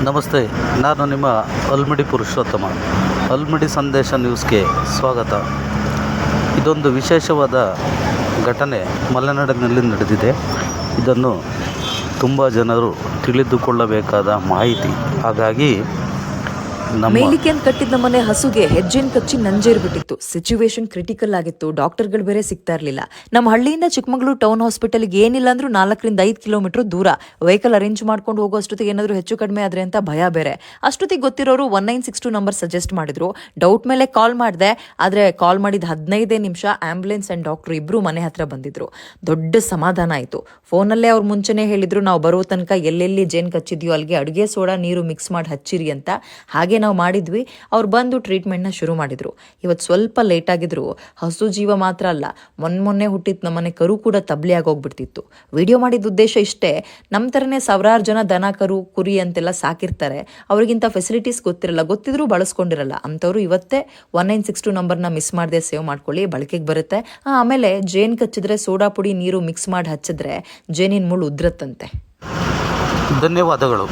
ನಮಸ್ತೆ, ನಾನು ನಿಮ್ಮ ಅಲ್ಮಿಡಿ ಪುರುಷೋತ್ತಮ. ಅಲ್ಮಿಡಿ ಸಂದೇಶ ನ್ಯೂಸ್ಗೆ ಸ್ವಾಗತ. ಇದೊಂದು ವಿಶೇಷವಾದ ಘಟನೆ ಮಲೆನಾಡಿನಲ್ಲಿ ನಡೆದಿದೆ. ಇದನ್ನು ತುಂಬ ಜನರು ತಿಳಿದುಕೊಳ್ಳಬೇಕಾದ ಮಾಹಿತಿ. ಹಾಗಾಗಿ ಮೇಲಿಕೆ ಅಂತ ಕಟ್ಟಿದ್ದ ಮನೆ ಹಸುಗೆ ಹೆಜ್ಜೆನ್ ಕಚ್ಚಿ ನಂಜೇರ್ಬಿಟ್ಟಿತ್ತು. ಸಿಚುವೇಶನ್ ಕ್ರಿಟಿಕಲ್ ಆಗಿತ್ತು. ಡಾಕ್ಟರ್ಗಳು ಬೇರೆ ಸಿಗ್ತಾ ಇರಲಿಲ್ಲ. ನಮ್ಮ ಹಳ್ಳಿಯಿಂದ ಚಿಕ್ಕಮಗಳೂರು ಟೌನ್ ಹಾಸ್ಪಿಟಲ್ಗೆ ಏನಿಲ್ಲ ಅಂದ್ರೂ 4-5 ಕಿಲೋಮೀಟರ್ ದೂರ. ವೆಹಿಕಲ್ ಅರೇಂಜ್ ಮಾಡ್ಕೊಂಡು ಹೋಗೋ ಅಷ್ಟೊತ್ತಿಗೆ ಏನಾದರೂ ಹೆಚ್ಚು ಕಡಿಮೆ ಆದ್ರೆ ಅಂತ ಭಯ ಬೇರೆ. ಅಷ್ಟೊತ್ತಿಗೆ ಗೊತ್ತಿರೋರು 1962 ನಂಬರ್ ಸಜೆಸ್ಟ್ ಮಾಡಿದ್ರು. ಡೌಟ್ ಮೇಲೆ ಕಾಲ್ ಮಾಡಿದೆ. ಆದರೆ ಕಾಲ್ ಮಾಡಿದ 15 ನಿಮಿಷ ಆಂಬ್ಯುಲೆನ್ಸ್ ಅಂಡ್ ಡಾಕ್ಟರ್ ಇಬ್ರು ಮನೆ ಹತ್ರ ಬಂದಿದ್ರು. ದೊಡ್ಡ ಸಮಾಧಾನ ಆಯಿತು. ಫೋನಲ್ಲೇ ಅವ್ರು ಮುಂಚೆನೇ ಹೇಳಿದ್ರು, ನಾವು ಬರೋ ತನಕ ಎಲ್ಲೆಲ್ಲಿ ಜೇನ್ ಕಚ್ಚಿದ್ಯೋ ಅಲ್ಲಿಗೆ ಅಡುಗೆ ಸೋಡಾ ನೀರು ಮಿಕ್ಸ್ ಮಾಡಿ ಹಚ್ಚಿರಿ ಅಂತ. ಹಾಗೆ ನಾವು ಮಾಡಿದ್ವಿ. ಅವ್ರು ಬಂದು ಟ್ರೀಟ್ಮೆಂಟ್ನ ಶುರು ಮಾಡಿದ್ರು. ಇವತ್ತು ಸ್ವಲ್ಪ ಲೇಟ್ ಆಗಿದ್ರು. ಹಸು ಜೀವ ಮಾತ್ರ ಅಲ್ಲ, ಮೊನ್ನೆ ಹುಟ್ಟಿದ ನಮ್ಮನೆ ಕರು ಕೂಡ ತಬ್ಲಿ ಆಗೋಗ್ಬಿಡ್ತಿತ್ತು. ವಿಡಿಯೋ ಮಾಡಿದ ಉದ್ದೇಶ ಇಷ್ಟೇ. ನಮ್ಮ ಥರನೇ ಸಾವಿರಾರು ಜನ ದನ ಕರು ಕುರಿ ಅಂತೆಲ್ಲ ಸಾಕಿರ್ತಾರೆ. ಅವ್ರಿಗಿಂತ ಫೆಸಿಲಿಟೀಸ್ ಗೊತ್ತಿದ್ರೂ ಬಳಸ್ಕೊಂಡಿರಲ್ಲ. ಅಂಥವ್ರು ಇವತ್ತೇ 1962 ನಂಬರ್ನ ಮಿಸ್ ಮಾಡದೆ ಸೇವ್ ಮಾಡ್ಕೊಳ್ಳಿ, ಬಳಕೆಗೆ ಬರುತ್ತೆ. ಆಮೇಲೆ ಜೇನ್ ಕಚ್ಚಿದ್ರೆ ಸೋಡಾ ಪುಡಿ ನೀರು ಮಿಕ್ಸ್ ಮಾಡಿ ಹಚ್ಚಿದ್ರೆ ಜೇನಿನ ಮುಳ್ಳು ಉದ್ರತ್ತಂತೆ. ಧನ್ಯವಾದಗಳು.